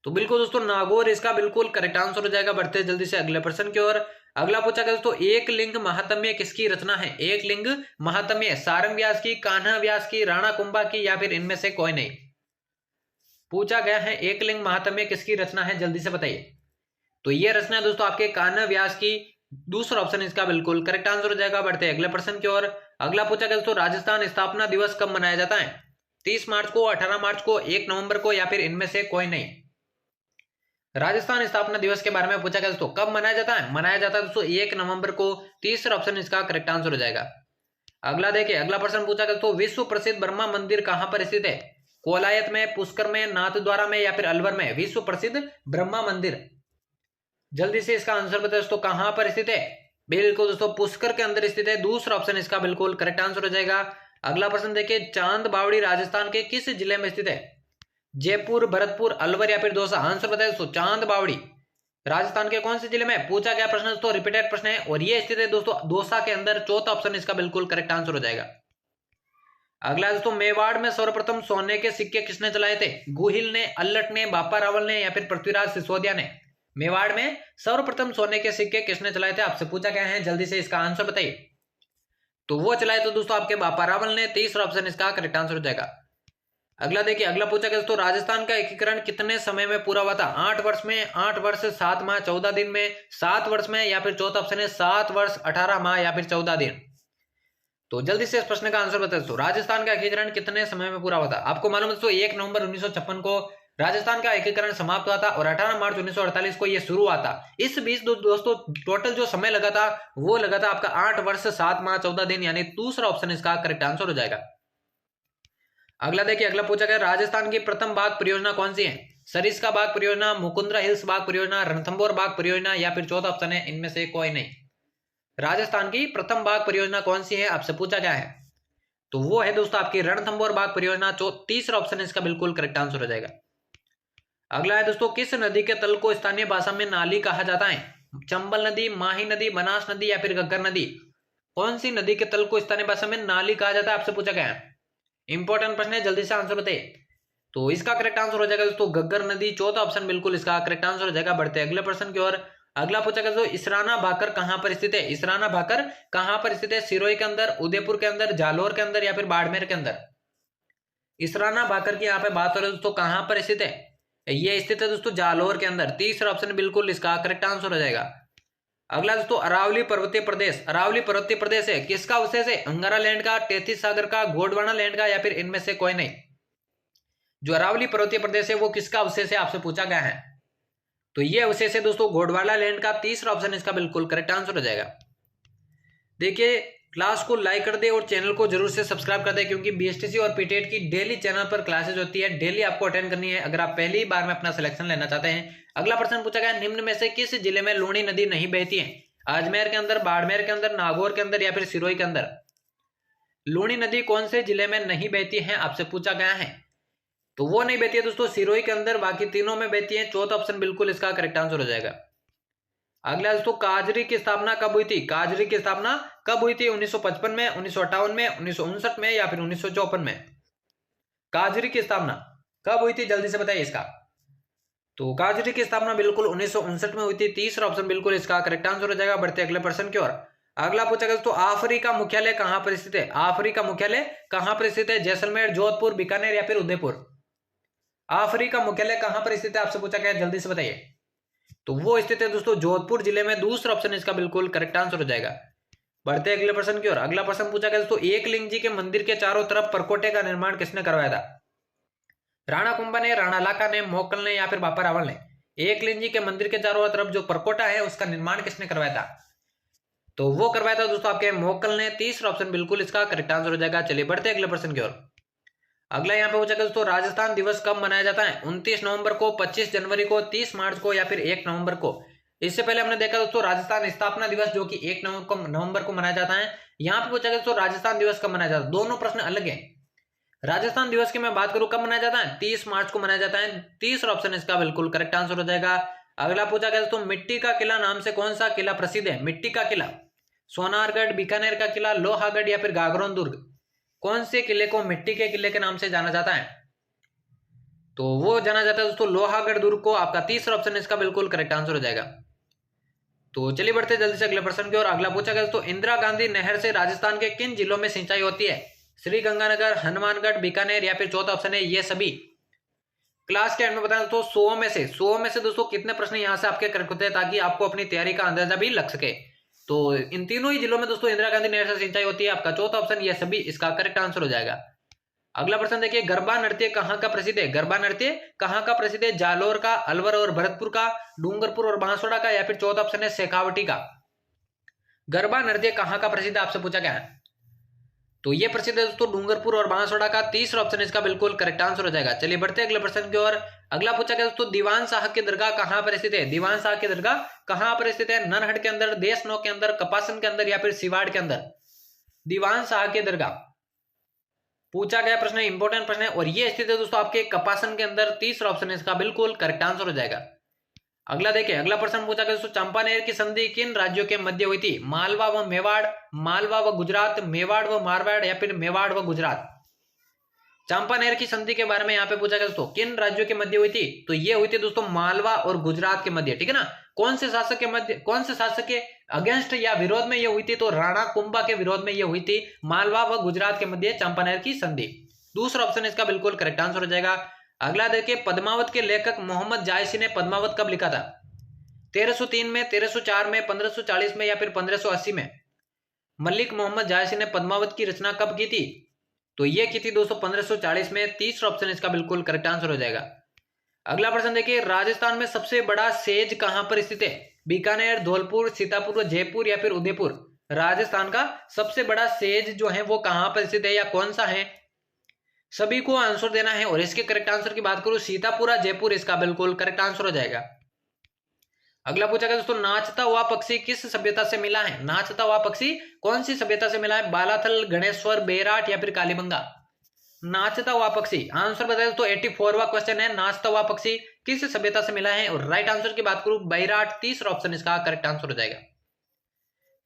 तो बिल्कुल दोस्तों नागौर इसका बिल्कुल करेक्ट आंसर हो जाएगा। बढ़ते जल्दी से अगले प्रश्न की ओर। अगला पूछा गया दोस्तों, एक लिंग महात्म्य किसकी रचना है? एक लिंग महात्म्य सारंग व्यास की, कान्हा व्यास की, राणा कुंभा की, या फिर इनमें से कोई नहीं। पूछा गया है एक लिंग महात्म्य किसकी रचना है, जल्दी से बताइए। तो ये रचना दोस्तों आपके कान्हा व्यास की। दूसरा ऑप्शन इसका बिल्कुल करेक्ट आंसर हो जाएगा। बढ़ते अगले प्रश्न की ओर। अगला पूछा गया दोस्तों, राजस्थान स्थापना दिवस कब मनाया जाता है? 30 मार्च को, 18 मार्च को, 1 नवंबर को, या फिर इनमें से कोई नहीं। राजस्थान स्थापना दिवस के बारे में पूछा गया दोस्तों, कब मनाया जाता है? मनाया जाता है दोस्तों 1 नवंबर को। तीसरा ऑप्शन इसका करेक्ट आंसर हो जाएगा। अगला देखिए, अगला प्रश्न पूछा गया दोस्तों, विश्व प्रसिद्ध ब्रह्मा मंदिर कहां पर स्थित है? कोलायत में, पुष्कर में, नाथद्वारा में, या फिर अलवर में? विश्व प्रसिद्ध ब्रह्मा मंदिर, जल्दी से इसका आंसर बताओ दोस्तों, कहां पर स्थित है? बिल्कुल दोस्तों पुष्कर के अंदर स्थित है। दूसरा ऑप्शन इसका बिल्कुल करेक्ट आंसर हो जाएगा। अगला प्रश्न देखिए, चांद बावड़ी राजस्थान के किस जिले में स्थित है? जयपुर, भरतपुर, अलवर, या फिर दौसा? आंसर बताए दोस्तों, चांद बावड़ी राजस्थान के कौन से जिले में? पूछा गया प्रश्न दोस्तों, रिपीटेड प्रश्न है और ये स्थित है दोस्तों दौसा के अंदर। चौथा ऑप्शन इसका बिल्कुल करेक्ट आंसर हो जाएगा। अगला दोस्तों, मेवाड़ में सर्वप्रथम सोने के सिक्के किसने चलाए थे? गुहिल ने, अल्लट ने, बापा रावल ने, या फिर पृथ्वीराज सिसोदिया ने? मेवाड़ में सर्वप्रथम सोने के सिक्के किसने चलाए थे? आपसे पूछा गया है, जल्दी से इसका आंसर बताइए। तो वो चलाए तो दोस्तों आपके बापा रावल ने। तीसरा ऑप्शन इसका करेक्ट आंसर हो जाएगा। अगला देखिए, अगला पूछा गया दोस्तों, राजस्थान का एकीकरण कितने समय में पूरा हुआ था? 8 वर्ष में, 8 वर्ष 7 माह 14 दिन में, 7 वर्ष में, या फिर चौथा ऑप्शन है 7 वर्ष 18 माह, या फिर 14 दिन। तो जल्दी से इस प्रश्न का आंसर बता दोस्तों, राजस्थान का एकीकरण कितने समय में पूरा हुआ था? आपको मालूम है दोस्तों 1 नवंबर 1956 को राजस्थान का एकीकरण समाप्त हुआ था और 18 मार्च 1948 को यह शुरू हुआ था। इस बीच दोस्तों टोटल जो समय लगा था वो लगा था आपका 8 वर्ष 7 माह 14 दिन, यानी दूसरा ऑप्शन इसका करेक्ट आंसर हो जाएगा। अगला देखिए, अगला पूछा गया, राजस्थान की प्रथम बाघ परियोजना कौन सी है? सरिस्का बाघ परियोजना, मुकुंदरा हिल्स बाघ परियोजना, रणथंभौर बाघ परियोजना, या फिर चौथा ऑप्शन है इनमें से कोई नहीं। राजस्थान की प्रथम बाघ परियोजना कौन सी है आपसे पूछा गया है, तो वो है दोस्तों आपकी रणथंभौर बाघ परियोजना। तीसरा ऑप्शन इसका बिल्कुल करेक्ट आंसर हो जाएगा। अगला है दोस्तों, किस नदी के तल को स्थानीय भाषा में नाली कहा जाता है? चंबल नदी, माही नदी, बनास नदी, या फिर घग्गर नदी? कौन सी नदी के तल को स्थानीय भाषा में नाली कहा जाता है आपसे पूछा गया है। इंपॉर्टेंट प्रश्न है, जल्दी से आंसर बताइए। तो इसका करेक्ट आंसर हो जाएगा दोस्तों घग्गर नदी। चौथा ऑप्शन बिल्कुल इसका करेक्ट आंसर हो जाएगा। बढ़ते अगले प्रश्न की ओर। अगला पूछा गया दोस्तों, इसराना भाकर कहां पर स्थित है? इसराना भाकर कहां पर स्थित है? सिरोही के अंदर, उदयपुर के अंदर, जालोर के अंदर, या फिर बाड़मेर के अंदर? इसराना भाकर की यहाँ पे बात हो रही है दोस्तों, कहां पर स्थित है? ये स्थित है दोस्तों जालोर के अंदर। तीसरा ऑप्शन बिल्कुल इसका करेक्ट आंसर हो जाएगा। अगला दोस्तों, अरावली पर्वतीय प्रदेश, अरावली पर्वतीय प्रदेश है किसका अवशेष है? अंगारा लैंड का, तेतीस सागर का, गोंडवाना लैंड का, या फिर इनमें से कोई नहीं। जो अरावली पर्वतीय प्रदेश है वो किसका अवशेष है आपसे पूछा गया है, तो ये अवशेष है दोस्तों गोंडवाना लैंड का। तीसरा ऑप्शन इसका बिल्कुल करेक्ट आंसर हो जाएगा। देखिए क्लास को लाइक कर दे और चैनल को जरूर से सब्सक्राइब कर दे, क्योंकि बीएसटीसी और पीटेट की डेली चैनल पर क्लासेज होती है, डेली आपको अटेंड करनी है अगर आप पहली बार में अपना सिलेक्शन लेना चाहते हैं। अगला प्रश्न पूछा गया, निम्न में से किस जिले में लूणी नदी नहीं बहती है? अजमेर के अंदर, बाड़मेर के अंदर, नागौर के अंदर, या फिर सिरोही के अंदर? लूणी नदी कौन से जिले में नहीं बहती है आपसे पूछा गया है, तो वो नहीं बहती है दोस्तों सिरोही के अंदर, बाकी तीनों में बहती है। चौथा ऑप्शन बिल्कुल इसका करेक्ट आंसर हो जाएगा। अगला दोस्तों, काजरी की स्थापना कब हुई थी? काजरी की स्थापना कब हुई थी? 1955 में, 1958 में, 1959 में, या फिर 1954 में? काजरी की स्थापना कब हुई थी जल्दी से बताइए इसका। तो काजरी की स्थापना बिल्कुल 1959 में हुई थी। तीसरा ऑप्शन बिल्कुल इसका करेक्ट आंसर हो जाएगा। बढ़ते अगले प्रश्न की ओर। अगला पूछा गया तो आफरी का मुख्यालय कहां पर स्थित है? आफरी का मुख्यालय कहां पर स्थित है? जैसलमेर, जोधपुर, बीकानेर, या फिर उदयपुर? आफरी का मुख्यालय कहां पर स्थित है आपसे पूछा गया, जल्दी से बताइए। तो वो स्थित है दोस्तों जोधपुर जिले में। दूसरा ऑप्शन इसका बिल्कुल करेक्ट आंसर हो जाएगा। बढ़ते अगले प्रश्न की ओर। अगला प्रश्न पूछा गया दोस्तों, एकलिंग जी के मंदिर के चारों तरफ परकोटे का निर्माण किसने करवाया था? राणा कुंभा ने, राणा लाका ने, मोकल ने, या फिर बापा रावल ने? एकलिंग जी के मंदिर के चारों तरफ जो परकोटा है उसका निर्माण किसने करवाया था? तो वो करवाया था दोस्तों आपके मोकल ने। तीसरा ऑप्शन बिल्कुल इसका करेक्ट आंसर हो जाएगा। चलिए बढ़ते अगले प्रश्न की ओर। अगला यहाँ पे पूछा गया दोस्तों, राजस्थान दिवस कब मनाया जाता है? 29 नवंबर को, 25 जनवरी को, 30 मार्च को, या फिर 1 नवंबर को? इससे पहले हमने देखा दोस्तों राजस्थान स्थापना दिवस जो कि 1 नवंबर को मनाया जाता है। यहाँ पे पूछा गया दोस्तों राजस्थान दिवस कब मनाया जाता है? दोनों प्रश्न अलग है। राजस्थान दिवस की मैं बात करूं कब मनाया जाता है? 30 मार्च को मनाया जाता है। तीसरा ऑप्शन इसका बिल्कुल करेक्ट आंसर हो जाएगा। अगला पूछा गया दोस्तों, मिट्टी का किला नाम से कौन सा किला प्रसिद्ध है? मिट्टी का किला, सोनारगढ़, बीकानेर का किला, लोहागढ़, या फिर गागरोन दुर्ग? कौन से किले को मिट्टी के किले के नाम से जाना जाता है? तो वो जाना जाता है दोस्तों लोहागढ़ दुर्ग को। आपका तीसरा ऑप्शन इसका बिल्कुल करेक्ट आंसर हो जाएगा। तो चलिए बढ़ते हैं जल्दी से अगले प्रश्न की ओर। अगला पूछा गया दोस्तों इंदिरा गांधी नहर से राजस्थान के किन जिलों में सिंचाई होती है? श्री गंगानगर, हनुमानगढ़, बीकानेर या फिर चौथा ऑप्शन है ये सभी। क्लास के एंड में बताया दोस्तों 100 में से दोस्तों कितने प्रश्न यहां से आपके करेक्ट होते हैं, ताकि आपको अपनी तैयारी का अंदाजा भी लग सके। तो इन तीनों ही जिलों में दोस्तों इंदिरा गांधी नहर से सिंचाई होती है। आपका चौथा ऑप्शन ये सभी इसका करेक्ट आंसर हो जाएगा। अगला प्रश्न देखिए गरबा नृत्य कहाँ का प्रसिद्ध है? गरबा नृत्य कहाँ का प्रसिद्ध है? जालोर का, अलवर और भरतपुर का, डूंगरपुर और बांसवाड़ा का, या फिर चौथा ऑप्शन है शेखावटी का। गरबा नृत्य कहाँ का प्रसिद्ध आपसे पूछा गया है, तो ये प्रसिद्ध है दोस्तों डूंगरपुर और बांसवाड़ा का। तीसरा ऑप्शन इसका बिल्कुल करेक्ट आंसर हो जाएगा। चलिए बढ़ते हैं अगले प्रश्न की ओर। अगला पूछा गया दोस्तों दीवान साहब की दरगाह कहाँ पर स्थित है? दीवान साहब की दरगाह कहाँ पर स्थित है? नरहट के अंदर, देशनोक के अंदर, कपासन के अंदर या फिर सिवाड़ के अंदर? दीवान साहब की दरगाह पूछा गया प्रश्न, इंपॉर्टेंट प्रश्न है, और ये स्थित है दोस्तों आपके कपासन के अंदर। तीसरा ऑप्शन इसका बिल्कुल करेक्ट आंसर हो जाएगा। अगला देखिए अगला प्रश्न पूछा गया दोस्तों चंपानेर की संधि किन राज्यों के मध्य हुई थी? मालवा व मेवाड़, मालवा व गुजरात, मेवाड़ व मारवाड़ या फिर मेवाड़ व गुजरात? चंपानेर की संधि के बारे में यहाँ पे पूछा गया दोस्तों किन राज्यों के मध्य हुई थी? तो ये हुई थी दोस्तों मालवा और गुजरात के मध्य, ठीक है ना। कौन से शासक के मध्य, कौन से शासक के अगेंस्ट या विरोध में ये हुई थी? तो राणा कुंभा के विरोध में ये हुई थी, मालवा व गुजरात के मध्य चंपानेर की संधि। दूसरा ऑप्शन इसका बिल्कुल करेक्ट आंसर हो जाएगा। अगला देखिए पद्मावत के लेखक मोहम्मद जायसी ने पद्मावत कब लिखा था? 1303 में, 1304 में, 1540 में या फिर 1580 में? मलिक मोहम्मद जायसी ने पद्मावत की रचना कब की थी? तो ये की थी दोस्तों 1540 में। तीसरा ऑप्शन इसका बिल्कुल करेक्ट आंसर हो जाएगा। अगला प्रश्न देखिए राजस्थान में सबसे बड़ा सेज कहां पर स्थित है? बीकानेर, धौलपुर, सीतापुर, जयपुर या फिर उदयपुर? राजस्थान का सबसे बड़ा सेज जो है वो कहां पर स्थित है या कौन सा है? सभी को आंसर देना है, और इसके करेक्ट आंसर की बात करूं सीतापुरा, जयपुर इसका बिल्कुल करेक्ट आंसर हो जाएगा। अगला पूछा गया दोस्तों नाचता हुआ पक्षी किस सभ्यता से मिला है? नाचता हुआ पक्षी कौन सी सभ्यता से मिला है? बालाथल, गणेश्वर, बेराट या फिर कालीबंगा? नाचता हुआ पक्षी आंसर बताए तो 84वां क्वेश्चन है, नाचता हुआ पक्षी किस सभ्यता से मिला है? और राइट आंसर की बात करूं बैराट, तीसरा ऑप्शन इसका करेक्ट आंसर हो जाएगा।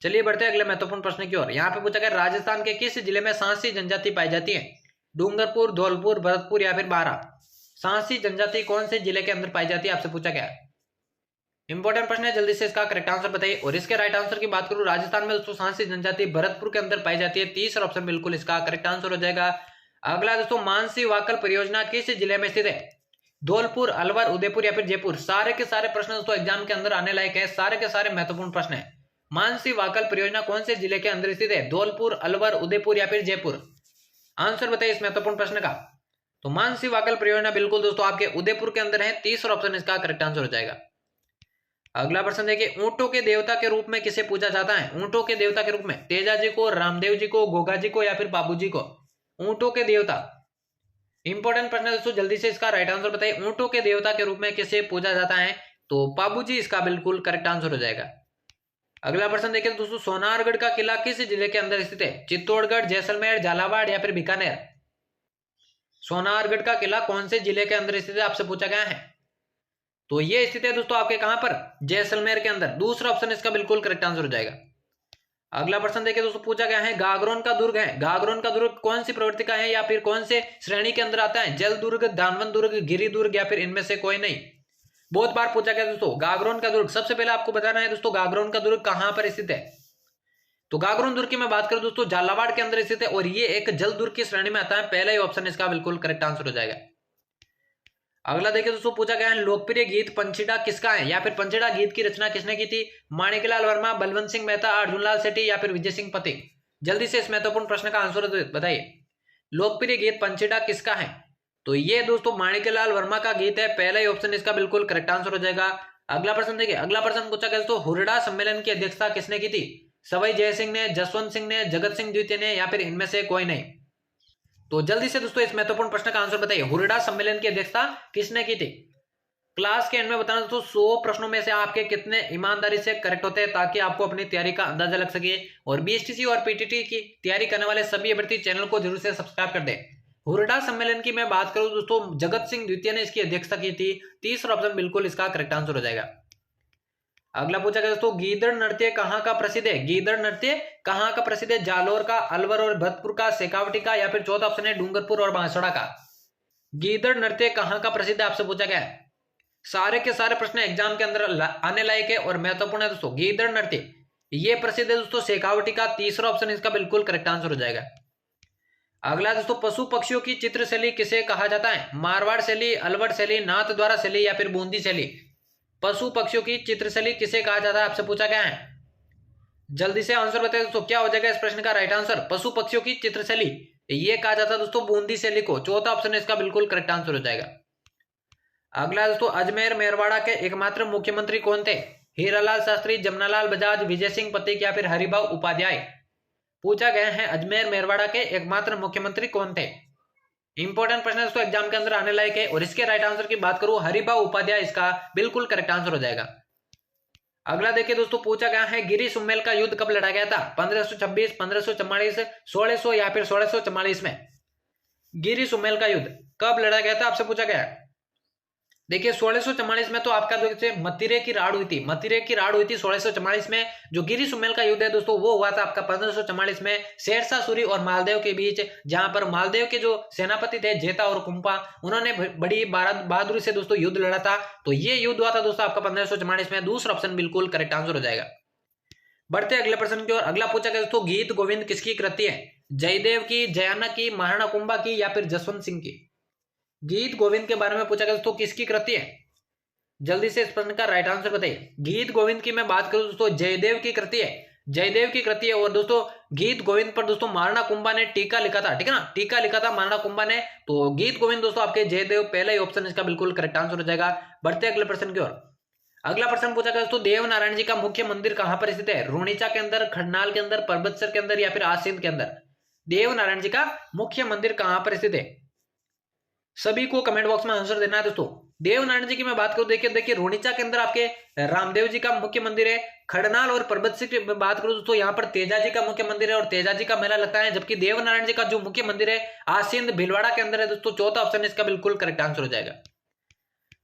चलिए बढ़ते हैं अगले महत्वपूर्ण प्रश्न की ओर। यहाँ पे पूछा गया राजस्थान के किस जिले में सांसी जनजाति पाई जाती है? डूंगरपुर, धौलपुर, भरतपुर या फिर बारा? सांसी जनजाति कौन से जिले के अंदर पाई जाती है आपसे पूछा गया। इंपॉर्टेंट प्रश्न है, जल्दी से इसका करेक्ट आंसर बताइए। और इसके राइट आंसर की बात करूं राजस्थान में दोस्तों सांसी जनजाति भरतपुर के अंदर पाई जाती है। तीसरा ऑप्शन बिल्कुल इसका करेक्ट आंसर हो जाएगा। अगला दोस्तों मानसी वाकल परियोजना किस जिले में स्थित है? धौलपुर, अलवर, उदयपुर या फिर जयपुर? सारे के सारे प्रश्न दोस्तों एग्जाम के अंदर आने लायक है, सारे के सारे महत्वपूर्ण प्रश्न है। मानसी वाकल परियोजना कौन से जिले के अंदर स्थित है? धौलपुर, अलवर, उदयपुर या फिर जयपुर? आंसर बताइए इस महत्वपूर्ण प्रश्न का। तो मानसी वाकल परियोजना बिल्कुल दोस्तों आपके उदयपुर के अंदर है। तीसरा ऑप्शन इसका करेक्ट आंसर हो जाएगा। अगला प्रश्न देखिए ऊंटों के देवता के रूप में किसे पूजा जाता है? ऊंटों के देवता के रूप में तेजा जी को, रामदेव जी को, गोगा जी को या फिर बाबू जी को? ऊंटों के देवता इंपॉर्टेंट प्रश्न है दोस्तों, जल्दी से इसका राइट आंसर बताइए। ऊंटों के देवता के रूप में किसे पूजा जाता है? तो बाबू जी इसका बिल्कुल करेक्ट आंसर हो जाएगा। अगला प्रश्न देखिए दोस्तों सोनारगढ़ का किला किस जिले के अंदर स्थित है? चित्तौड़गढ़, जैसलमेर, झालावाड़ या फिर बीकानेर? सोनारगढ़ का किला कौन से जिले के अंदर स्थित है आपसे पूछा गया है। तो ये स्थित है दोस्तों आपके कहां पर? जैसलमेर के अंदर। दूसरा ऑप्शन इसका बिल्कुल करेक्ट आंसर हो जाएगा। अगला प्रश्न देखिए दोस्तों पूछा गया है गागरोन का दुर्ग है, गागरोन का दुर्ग कौन सी प्रवृत्ति का है या फिर कौन से श्रेणी के अंदर आता है? जल दुर्ग, दानवन दुर्ग, गिरी दुर्ग या फिर इनमें से कोई नहीं? बहुत बार पूछा गया दोस्तों गागरोन का दुर्ग। सबसे पहले आपको बताना है दोस्तों गागरोन का दुर्ग कहां पर स्थित है। तो गागरोन दुर्ग की मैं बात करूं दोस्तों झालावाड़ के अंदर स्थित है, और ये एक जल दुर्ग की श्रेणी में आता है। पहला ही ऑप्शन इसका बिल्कुल करेक्ट आंसर हो जाएगा। अगला देखिए दोस्तों पूछा गया है लोकप्रिय गीत पंचीड़ा किसका है या फिर पंचीड़ा गीत की रचना किसने की थी? माणिकलाल वर्मा, बलवंत सिंह मेहता, अर्जुनलाल सेठी या फिर विजय सिंह पथिक? जल्दी से इस महत्वपूर्ण प्रश्न का आंसर बताइए। लोकप्रिय गीत पंचीड़ा किसका है? तो ये दोस्तों माणिकलाल वर्मा का गीत है। पहला ही ऑप्शन इसका बिल्कुल करेक्ट आंसर हो जाएगा। अगला प्रश्न देखिए, अगला प्रश्न पूछा गया दोस्तों हुरडा सम्मेलन की अध्यक्षता किसने की थी? सवाई जय सिंह ने, जसवंत सिंह ने, जगत सिंह द्वितीय ने या फिर इनमें से कोई नहीं? तो जल्दी से दोस्तों इस महत्वपूर्ण प्रश्न का आंसर बताइए, हुरडा सम्मेलन की अध्यक्षता किसने की थी? क्लास के एंड में बताना दोस्तों 100 प्रश्नों में से आपके कितने ईमानदारी से करेक्ट होते हैं, ताकि आपको अपनी तैयारी का अंदाजा लग सके। और बीएसटीसी और पीटीटी की तैयारी करने वाले सभी अभ्यर्थी चैनल को जरूर से सब्सक्राइब कर दें। हुरडा सम्मेलन की मैं बात करूं दोस्तों जगत सिंह द्वितीय ने इसकी अध्यक्षता की थी। तीसरा ऑप्शन बिल्कुल इसका करेक्ट आंसर हो जाएगा। अगला पूछा गया दोस्तों गीदड़ नृत्य कहां का प्रसिद्ध है? गीदड़ नृत्य कहां का प्रसिद्ध है? जालोर का, अलवर और भरतपुर का, शेखावटी का या फिर चौथा ऑप्शन है डूंगरपुर और बांसवाड़ा का? गीदड़ नृत्य कहाँ का प्रसिद्ध है, आपसे पूछा गया है। सारे के सारे प्रश्न एग्जाम के अंदर आने लायक है और महत्वपूर्ण है दोस्तों। गीदड़ नृत्य ये प्रसिद्ध है दोस्तों शेखावटी का। तीसरा ऑप्शन इसका बिल्कुल करेक्ट आंसर हो जाएगा। अगला दोस्तों, पशु पक्षियों की चित्र शैली किसे कहा जाता है? मारवाड़ शैली, अलवर शैली, नाथद्वारा शैली या फिर बूंदी शैली? पशु पक्षियों की चित्र शैली किसे कहा जाता है, आपसे पूछा गया है। जल्दी से आंसर बताइए दोस्तों, क्या हो जाएगा इस प्रश्न का राइट आंसर? पशु पक्षियों की चित्र शैली ये कहा जाता है दोस्तों बूंदी शैली को। चौथा ऑप्शन इसका बिल्कुल करेक्ट आंसर हो जाएगा। अगला दोस्तों, अजमेर मेरवाड़ा के एकमात्र मुख्यमंत्री कौन थे? हीरालाल शास्त्री, जमनालाल बजाज, विजय सिंह पथिक या फिर हरिभाऊ उपाध्याय? पूछा गया है अजमेर मेरवाड़ा के एकमात्र मुख्यमंत्री कौन थे। इंपॉर्टेंट प्रश्न दोस्तों एग्जाम के अंदर आने लायक है। और इसके राइट आंसर की बात करूं, हरिभाऊ उपाध्याय इसका बिल्कुल करेक्ट आंसर हो जाएगा। अगला देखिए दोस्तों, पूछा गया है गिरी सुमेल का युद्ध कब लड़ा गया था? 1526, 1544, 1600 या फिर 1644 में? गिरी सुमेल का युद्ध कब लड़ा गया था, आपसे पूछा गया है। देखिए 1644 में तो आपका देखिए मतिरे की राड़ हुई थी। मतिरे की राड़ हुई थी 1644 में। जो गिरी सुमेल का युद्ध है दोस्तों वो हुआ था आपका 1544 में शेरशाह सूरी और मालदेव के बीच, जहां पर मालदेव के जो सेनापति थे जेता और कुंपा, उन्होंने बड़ी बहादुरी से दोस्तों युद्ध लड़ा था। तो ये युद्ध हुआ था दोस्तों आपका 1544 में। दूसरा ऑप्शन बिल्कुल करेक्ट आंसर हो जाएगा। बढ़ते अगले प्रश्न की ओर। अगला पूछा गया दोस्तों, गीत गोविंद किसकी कृति है? जयदेव की, जयाना की, महाराणा कुंभा की या फिर जसवंत सिंह की? गीत गोविंद के बारे में पूछा गया दोस्तों किसकी कृति है? जल्दी से इस प्रश्न का राइट आंसर बताइए। गीत गोविंद की मैं बात करूं दोस्तों जयदेव की कृति है। जयदेव की कृति है। और दोस्तों गीत गोविंद पर दोस्तों महाराणा कुंभा ने टीका लिखा था, ठीक है ना, टीका लिखा था महाराणा कुंभा ने। तो गीत गोविंद दोस्तों आपके जयदेव पहला ही ऑप्शन इसका बिल्कुल करेक्ट आंसर हो जाएगा। बढ़ते अगले प्रश्न की ओर। अगला प्रश्न पूछा गया दोस्तों, देवनारायण जी का मुख्य मंदिर कहां पर स्थित है? रूणीचा के अंदर, खडनाल के अंदर, परबतसर के अंदर या फिर आसिंद के अंदर? देवनारायण जी का मुख्य मंदिर कहां पर स्थित है? सभी को कमेंट बॉक्स में आंसर देना है दोस्तों। देवनारायण जी की मैं बात करूं, देखिए रूणीचा के अंदर आपके रामदेव जी का मुख्य मंदिर है। खडनाल और परबतसर की बात करूं दोस्तों यहाँ पर तेजा जी का मुख्य मंदिर है और तेजा जी का मेला लगता है। जबकि देवनारायण जी का जो मुख्य मंदिर है आसिंद भीलवाड़ा के अंदर है दोस्तों। चौथा ऑप्शन इसका बिल्कुल करेक्ट आंसर हो जाएगा।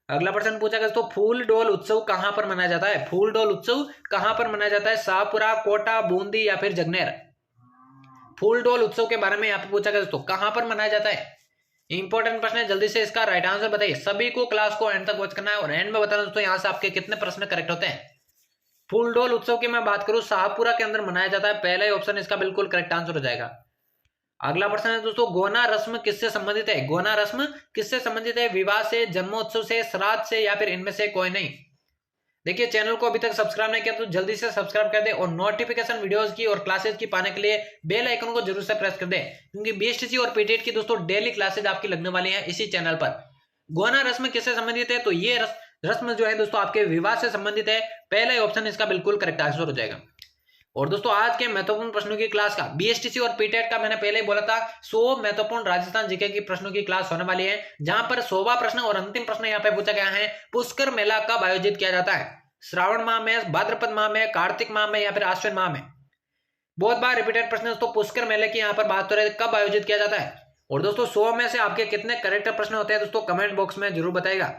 अगला प्रश्न पूछा गया दोस्तों, फूल डोल उत्सव कहां पर मनाया जाता है? फूल डोल उत्सव कहां पर मनाया जाता है? शाहपुरा, कोटा, बूंदी या फिर जगनेर? फूल डोल उत्सव के बारे में यहाँ पे पूछा गया दोस्तों कहां पर मनाया जाता है। इंपॉर्टेंट प्रश्न है, जल्दी से इसका राइट आंसर बताइए। सभी को क्लास को एंड तक वॉच करना है और एंड में बताना दोस्तों यहाँ से आपके कितने प्रश्न करेक्ट होते हैं। फूल डोल उत्सव की मैं बात करूं शाहपुरा के अंदर मनाया जाता है। पहला ही ऑप्शन इसका बिल्कुल करेक्ट आंसर हो जाएगा। अगला प्रश्न है दोस्तों, गोना रस्म किससे संबंधित है? गोना रस्म किससे संबंधित है? विवाह से, जन्मोत्सव से, श्राद्ध से या फिर इनमें से कोई नहीं? देखिए चैनल को अभी तक सब्सक्राइब नहीं किया तो जल्दी से सब्सक्राइब कर दे और नोटिफिकेशन वीडियोस की और क्लासेस की पाने के लिए बेल आइकन को जरूर से प्रेस कर दे, क्योंकि बीएसटीसी और पीटेट की दोस्तों डेली क्लासेज आपकी लगने वाली हैं इसी चैनल पर। गोना रस्म किससे संबंधित है? तो ये रस्म जो है दोस्तों आपके विवाह से संबंधित है। पहला ही ऑप्शन इसका बिल्कुल करेक्ट आंसर हो जाएगा। और दोस्तों आज के महत्वपूर्ण प्रश्नों की क्लास का बीएसटीसी और पीटेट का मैंने पहले ही बोला था 100 महत्वपूर्ण राजस्थान जीके की प्रश्नों की क्लास होने वाली है, जहां पर 100वां प्रश्न और अंतिम प्रश्न यहाँ पे पूछा गया है, पुष्कर मेला कब आयोजित किया जाता है? श्रावण माह में, भाद्रपद माह में, कार्तिक माह में या फिर आश्विन माह में? बहुत बार रिपीटेड प्रश्न दोस्तों, पुष्कर मेले की यहाँ पर बात हो रही है कब आयोजित किया जाता है। और दोस्तों 100 में से आपके कितने करेक्ट प्रश्न होते हैं दोस्तों कमेंट बॉक्स में जरूर बताएगा,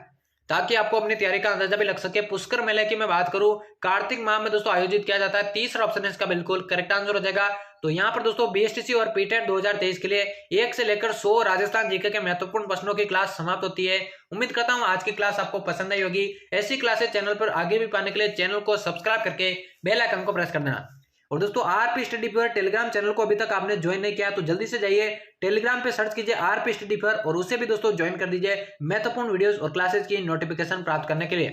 ताकि आपको अपनी तैयारी का अंदाजा भी लग सके। पुष्कर मेले की मैं बात करूं कार्तिक माह में दोस्तों आयोजित किया जाता है। तीसरा ऑप्शन इसका बिल्कुल करेक्ट आंसर हो जाएगा। तो यहाँ पर दोस्तों बीएसटीसी और पीटेट 2023 के लिए 1 से लेकर 100 राजस्थान जीके के महत्वपूर्ण प्रश्नों की क्लास समाप्त होती है। उम्मीद करता हूँ आज की क्लास आपको पसंद आई होगी। ऐसी क्लासेस चैनल पर आगे भी पाने के लिए चैनल को सब्सक्राइब करके बेल आइकन को प्रेस कर देना। और दोस्तों आरपी स्टडी पर टेलीग्राम चैनल को अभी तक आपने ज्वाइन नहीं किया तो जल्दी से जाइए टेलीग्राम पे सर्च कीजिए आरपी स्टडी पर और उसे भी दोस्तों ज्वाइन कर दीजिए महत्वपूर्ण वीडियोस और क्लासेस की नोटिफिकेशन प्राप्त करने के लिए।